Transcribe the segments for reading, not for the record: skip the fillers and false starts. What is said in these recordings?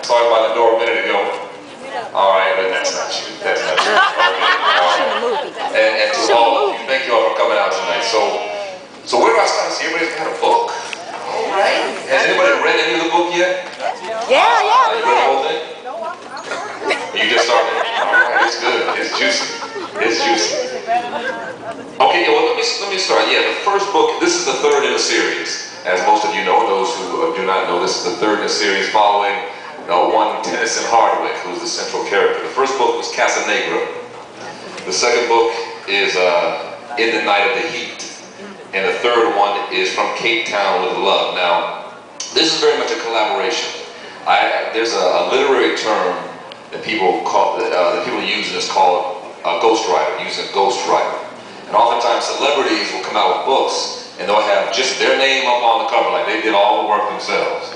saw him by the door a minute ago. All right, but that's not you. That's not you. And to all of you, thank you all for coming out tonight. So where do I start? See, everybody's got a book. All right. Has anybody read any of the book yet? Yeah, you read the whole thing? You just started. All right, it's good. It's juicy. It's juicy. Okay, yeah, well, let me start. Yeah, the first book, this is the third in a series. As most of you know, those who do not know, this is the third in a series following one Tennyson Hardwick, who's the central character. The first book was Casanegra. The second book is In the Night of the Heat. And the third one is From Cape Town with Love. Now, this is very much a collaboration. There's a literary term that people use, and it's called a ghostwriter, using a ghostwriter. And oftentimes celebrities will come out with books and they'll have just their name up on the cover, like they did all the work themselves.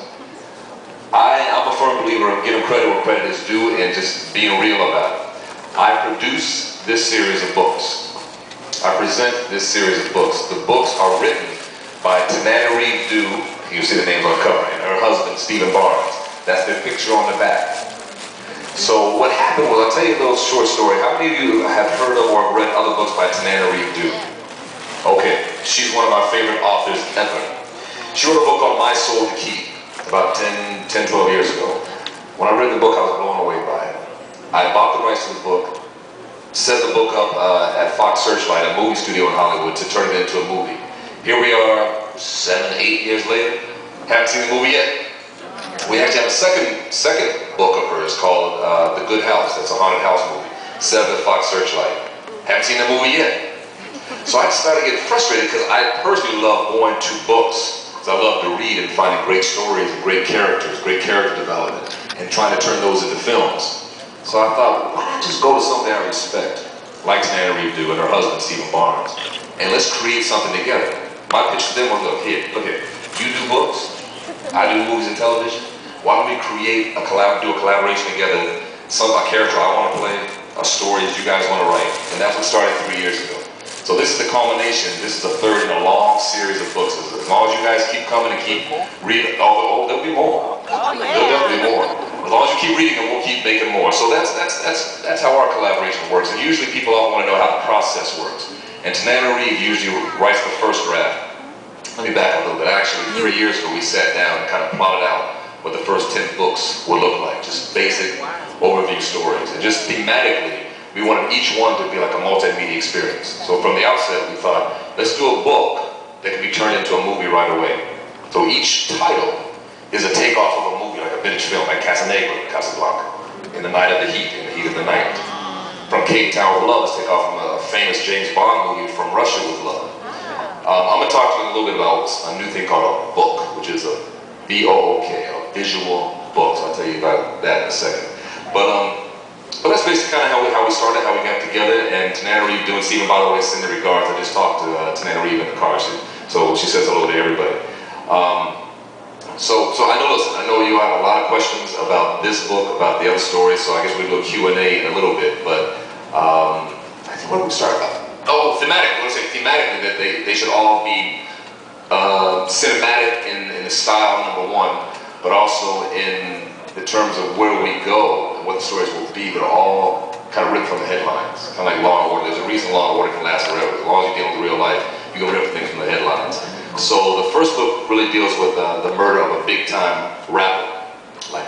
I'm a firm believer of giving credit where credit is due and just being real about it. I produce this series of books. I present this series of books. The books are written by Tananarive Due, you see the names on the cover, and her husband, Stephen Barnes. That's their picture on the back. So what happened was, I'll tell you a little short story. How many of you have heard of or read other books by Tananarive Due? Okay, she's one of my favorite authors ever. She wrote a book called My Soul to Keep about 10, 12 years ago. When I read the book, I was blown away by it. I bought the rights to the book, set the book up at Fox Searchlight, a movie studio in Hollywood, to turn it into a movie. Here we are 7, 8 years later. Haven't seen the movie yet. We actually have a second book of hers called The Good House. That's a haunted house movie. Set up at Fox Searchlight. Haven't seen the movie yet. So I started getting frustrated because I personally love going to books. Because I love to read and finding great stories and great characters, great character development, and trying to turn those into films. So I thought, why not just go to something I respect, like Tananarive Due and her husband, Stephen Barnes, and let's create something together. My pitch to them was, look here, you do books, I do movies and television. Why don't we create do a collaboration together, a character I want to play, a story that you guys want to write. And that's what started 3 years ago. So this is the culmination. This is the third in a long series of books. As long as you guys keep coming and keep reading, there'll be more. There'll definitely be more. As long as you keep reading them, we'll keep making more. So that's how our collaboration works. And usually people all want to know how the process works. And Tananarive usually writes the first draft. Let me back up a little bit. Actually, 3 years ago, we sat down and kind of plotted out what the first 10 books would look like. Just basic overview stories. And just thematically, we wanted each one to be like a multimedia experience. So from the outset, we thought, let's do a book that can be turned into a movie right away. So each title is a takeoff of a movie, like a vintage film, like Casanegra, Casablanca, In the Night of the Heat, In the Heat of the Night. From Cape Town with Love is a takeoff from a famous James Bond movie, From Russia with Love. I'm going to talk to you a little bit about a new thing called a book, which is a B-O-O-K, a visual book. So I'll tell you about that in a second. But that's basically kind of how we started, how we got together. And Tananarive Due, Stephen, by the way, send the regards. I just talked to Tananarive in the car, so she says hello to everybody. So I know you have a lot of questions about this book, about the other stories. So I guess we'll do a Q&A in a little bit. But I think what do we start about? Oh, thematically. I want to say thematically that they should all be cinematic in the style, number one, but also in the terms of where we go and what the stories will be. They're all kind of ripped from the headlines, kind of like Law and Order. There's a reason Law and Order can last forever. As long as you're dealing with real life, you can rip things from the headlines. So the first book really deals with the murder of a big-time rapper, like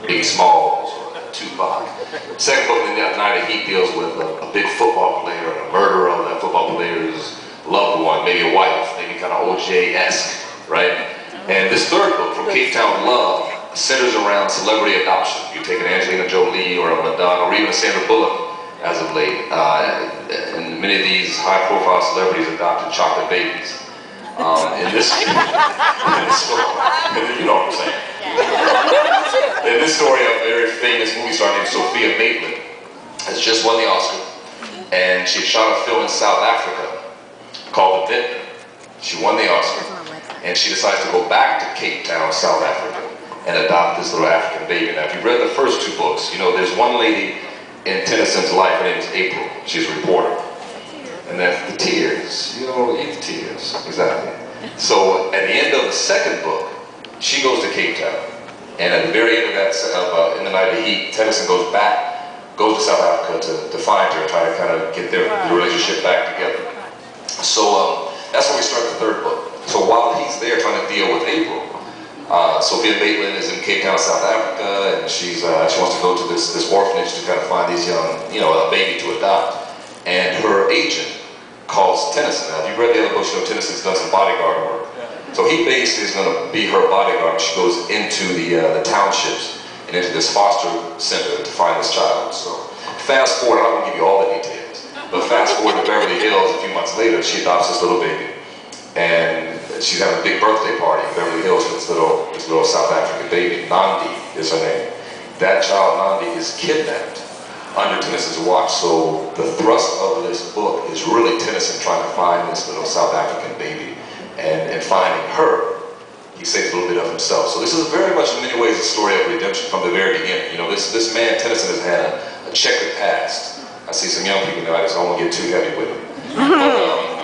Biggie Smalls or Tupac. Second book, In the Night of Heat, deals with a big football player and a murder of that football player's loved one, maybe a wife, maybe kind of OJ-esque, right? And this third book, From Cape Town with Love, centers around celebrity adoption. You take an Angelina Jolie or a Madonna or even a Sandra Bullock as of late. And many of these high-profile celebrities adopted chocolate babies. In this story, you know what I'm saying. In this story, a very famous movie star named Sophia Maitland has just won the Oscar, and she shot a film in South Africa called The Vintner. She won the Oscar, and she decides to go back to Cape Town, South Africa, and adopt this little African baby. Now, if you've read the first two books, you know there's one lady in Tennyson's life. Her name is April. She's a reporter, and that's the tears. You know, eat the tears. Exactly. So at the end of the second book, she goes to Cape Town, And at the very end of that, in the Night of Heat, Tennyson goes to South Africa to find her and try to kind of get their relationship back together. So that's where we start the third book. So while he's there trying to deal with April, Sophia Maitland is in Cape Town, South Africa, and she wants to go to this orphanage to kind of find these young, a baby to adopt. And her agent calls Tennyson. Now, if you've read the other books, Tennyson's done some bodyguard work. So he basically is going to be her bodyguard. She goes into the townships and into this foster center to find this child. So fast forward, I'm not going to give you all the details, but fast forward to Beverly Hills a few months later, she adopts this little baby. And she's having a big birthday party in Beverly Hills for this little South African baby. Nandi is her name. That child, Nandi, is kidnapped under Tennyson's watch. So the thrust of this book is really Tennyson trying to find this little South African baby. And finding her, he saves a little bit of himself. So this is very much in many ways a story of redemption from the very beginning. This man, Tennyson, has had a checkered past. I see some young people now, I just don't want to get too heavy with him. But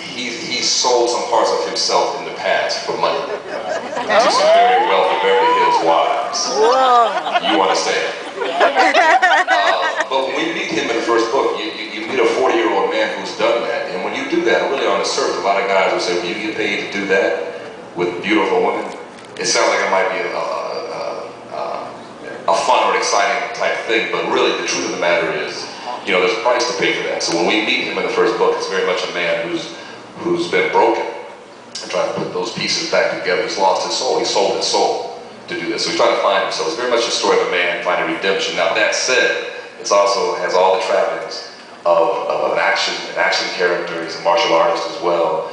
he sold some parts of himself in the past for money to some very wealthy Beverly Hills wives. You understand? But when we meet him in the first book, you meet a 40-year-old man who's done that. And when you do that, really on the surface, a lot of guys will say, well, you get paid to do that with beautiful women? It sounds like it might be a fun or exciting type thing, but really the truth of the matter is, there's a price to pay for that. So when we meet him in the first book, it's very much a man who's been broken and trying to put those pieces back together. He's lost his soul. He sold his soul to do this. So he's trying to find himself. It's very much a story of a man finding redemption. Now that said, it also has all the trappings of an action character. He's a martial artist as well.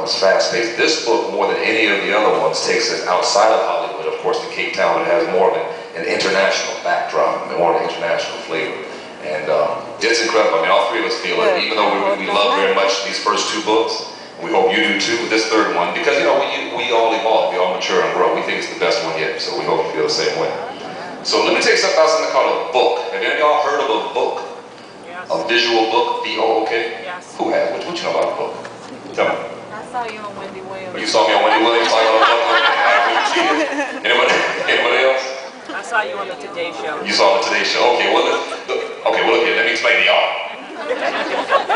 It's fast-paced. This book, more than any of the other ones, takes us outside of Hollywood, of course, to Cape Town, but it has more of an international backdrop, more of an international flavor. And it's incredible. I mean, all three of us feel it, even though we love very much these first two books. We hope you do too with this third one, because we all evolve, we all mature and grow. We think it's the best one yet, so we hope you feel the same way. So let me tell you something about something called a book. Have any of y'all heard of a book? Yes. A visual book, V-O-O-K? Yes. Who has? What you know about a book? Tell me. I saw you on Wendy Williams. You saw me on Wendy Williams? Anybody else? I saw you on the Today Show. You saw the Today Show. Okay, well, look here. Let me explain to y'all.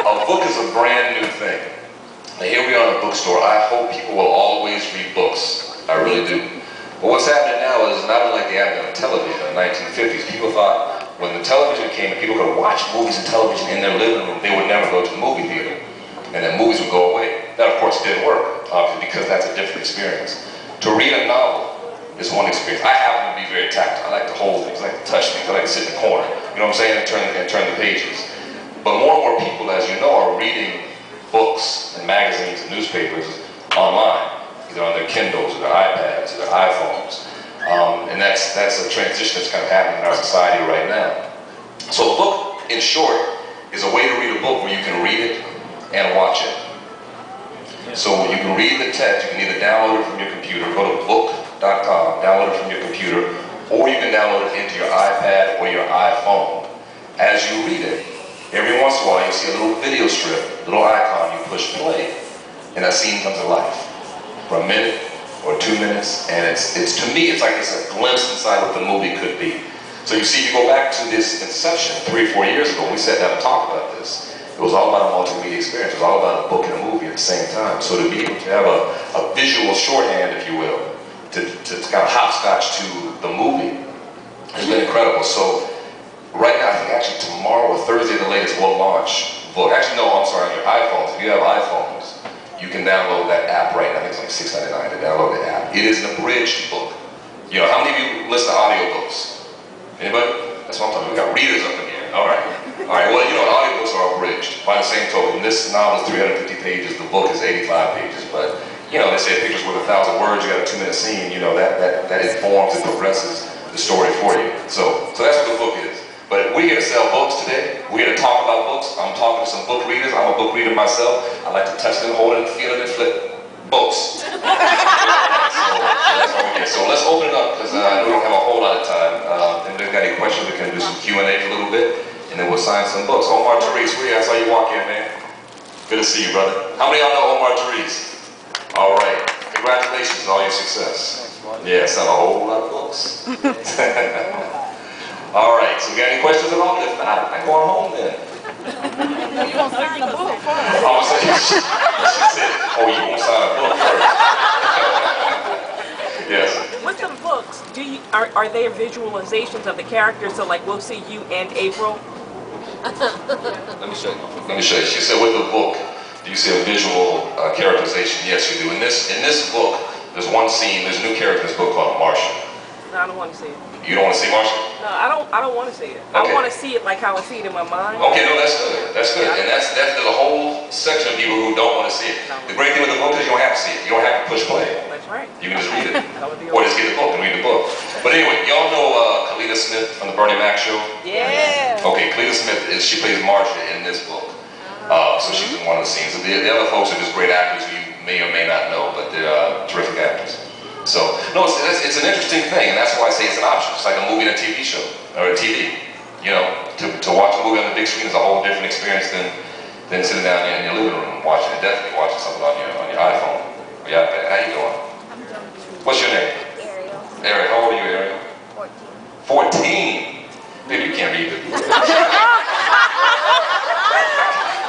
A book is a brand new thing. Now here we are in a bookstore. I hope people will always read books. I really do. But what's happening now is not unlike the advent of television in the 1950s. People thought when the television came and people could watch movies and television in their living room, they would never go to the movie theater. And then movies would go away. That, of course, didn't work, obviously, because that's a different experience. To read a novel is one experience. I happen to be very tactile. I like to hold things, I like to touch things, I like to sit in the corner, you know what I'm saying, and turn the pages. But more and more people, as you know, are reading books and magazines and newspapers online, either on their Kindles or their iPads or their iPhones. And that's a transition that's kind of happening in our society right now. So a book, in short, is a way to read a book where you can read it and watch it. So you can read the text, you can either download it from your computer, go to book.com, download it from your computer, or you can download it into your iPad or your iPhone. As you read it, every once in a while you'll see a little video strip, little icon, you push play, and that scene comes to life for a minute or 2 minutes, and it's to me, it's like it's a glimpse inside what the movie could be. So you see, if you go back to this inception 3 or 4 years ago, when we sat down and talked about this, it was all about a multimedia experience. It was all about a book and a movie at the same time. So to be able to have a visual shorthand, if you will, to kind of hopscotch to the movie has been incredible. So right now, I think actually tomorrow or Thursday, the latest, we'll launch a book. Actually, no, I'm sorry, on your iPhones. If you have iPhones, you can download that app right now. I think it's like $6.99 to download the app. It is an abridged book. How many of you listen to audiobooks? Anybody? That's what I'm talking about. We got readers up in here. All right. Well, audiobooks are abridged. By the same token, this novel is 350 pages, the book is 85 pages, but, they say a picture's worth 1,000 words, you got a 2-minute scene, that informs and progresses the story for you. So that's what the book is. But we're here to sell books today. We're here to talk about books. I'm talking to some book readers. I'm a book reader myself. I like to touch them, hold it, feel it, and flip books. So let's open it up, because I know we don't have a whole lot of time. If they've got any questions, we can do some Q&A for a little bit, and then we'll sign some books. Omar Therese, where you at? I saw you walk in, man. Good to see you, brother. How many of y'all know Omar Therese? All right. Congratulations on all your success. Yeah, sell a whole lot of books. All right, so we got any questions at all? If not, I'm going home then. You gonna sign the book first? I was saying, she said, oh, you gonna sign a book first. Yes. With the books, are they visualizations of the characters? So like we'll see you and April? Let me show you. Let me show you. She said with the book, do you see a visual characterization? Yes, you do. In this book, there's one scene, there's a new character in this book called Marcia. No, I don't want to see it. You don't want to see Marcia? No, I don't want to see it. Okay. I want to see it like how I see it in my mind. Okay, no, that's good. That's good. And there's a whole section of people who don't want to see it. The great thing with the book is you don't have to see it. You don't have to push play. That's right. You can just read it. Or just get the book and read the book. But anyway, y'all know Kalita Smith from the Bernie Mac show? Yeah. Okay, Kalita Smith, she plays Marcia in this book. So she's in one of the scenes. The other folks are just great actors who you may or may not know, but they're terrific actors. So, no, it's an interesting thing, and that's why I say it's an option. It's like a movie and a TV show, or a TV. You know, to watch a movie on the big screen is a whole different experience than sitting down in your living room watching it. Definitely watching something on your iPhone or your iPad. How you doing? What's your name? Ariel. Ariel. How old are you, Ariel? 14. 14. Maybe you can't read it.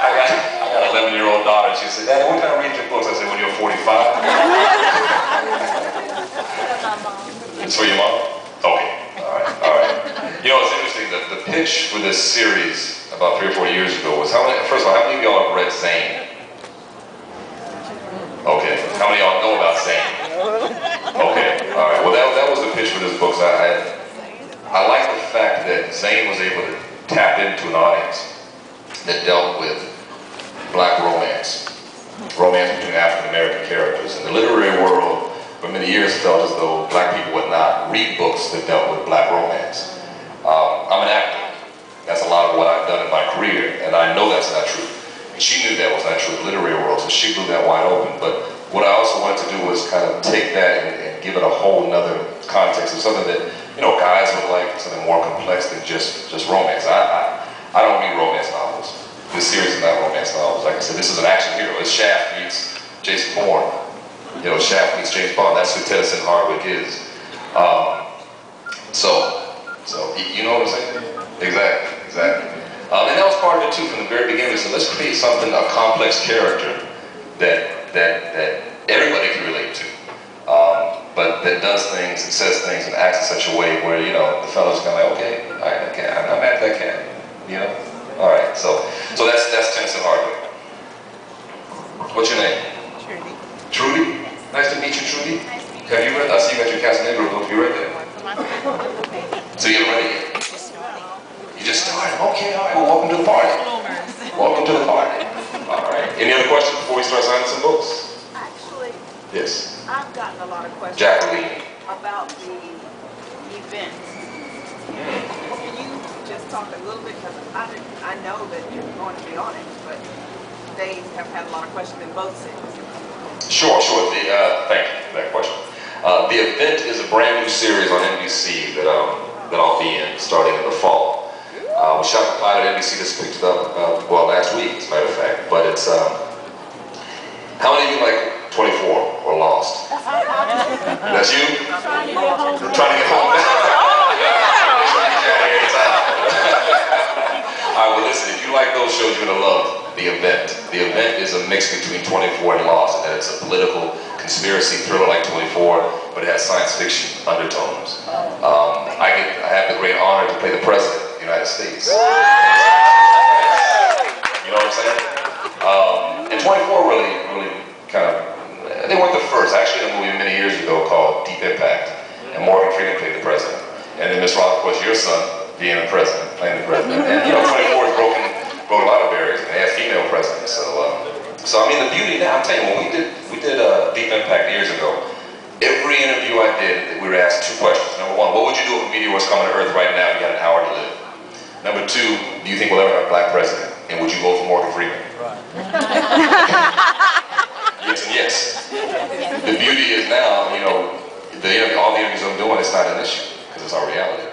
I got an 11-year-old daughter. She said, "Daddy, when can I read your books?" I said, "When you're 45." It's for your mom? Okay. All right. You know, it's interesting. The pitch for this series about 3 or 4 years ago was first of all, how many of y'all have read Zane? Okay. How many of y'all know about Zane? Okay. All right. Well, that was the pitch for this book. So I like the fact that Zane was able to tap into an audience that dealt with black romance between African American characters. In the literary world, for many years felt as though black people would not read books that dealt with black romance. I'm an actor. That's a lot of what I've done in my career, and I know that's not true. And she knew that was not true in the literary world, so she blew that wide open. But what I also wanted to do was kind of take that and give it a whole nother context of something that, you know, guys would like, something more complex than just romance. I don't read romance novels. This series is not romance novels. Like I said, this is an action hero. It's Shaft meets Jason Bourne. You know, Shaft meets James Bond. That's who Tennyson Hardwick is. So you know what I'm saying? Exactly. And that was part of it too. From the very beginning, we said, let's create something, a complex character that everybody can relate to, but that does things and says things and acts in such a way where, you know, the fellas kind of like, okay, all right, okay, I'm at that cat, you know. All right, so that's Tennyson Hardwick. What's your name? Trudy. Trudy? Nice to meet you, Trudy. Have you read? I see you got your Casanova book. You read that? So you haven't read it yet? You just started. Okay, all right. Well, welcome to the party. Welcome to the party. All right. Any other questions before we start signing some books? Actually, Yes. I've gotten a lot of questions Jacqueline. about the events. Can you just talk a little bit, because I know that you're going to be on it, but they have had a lot of questions in both cities. Sure. Thank you for that question. The event is a brand new series on NBC that I'll be in starting in the fall. We shot the pilot at NBC, just picked it up, last week, as a matter of fact. But it's, how many of you like 24 or Lost? That's you? Trying to get home. All right, well listen, if you like those shows, you're gonna love The Event. The Event is a mix between 24 and Lost, and it's a political conspiracy thriller like 24, but it has science fiction undertones. I have the great honor to play the President of the United States. You know what I'm saying? And 24 really kind of, they weren't the first. Actually, in a movie many years ago called Deep Impact, and Morgan Freeman played the President. And then Miss Roth, of course, your son, being the President, playing the President. And you know, 24 has broke a lot of barriers, and they have female presidents. So I mean, the beauty now, I'm telling you, when we did Deep Impact years ago, every interview I did, we were asked 2 questions. Number 1, what would you do if a meteor was coming to Earth right now and you had an hour to live? Number 2, do you think we'll ever have a black president? And would you vote for Morgan Freeman? Right. Yes and yes. The beauty is now, you know, all the interviews I'm doing, it's not an issue, because it's our reality.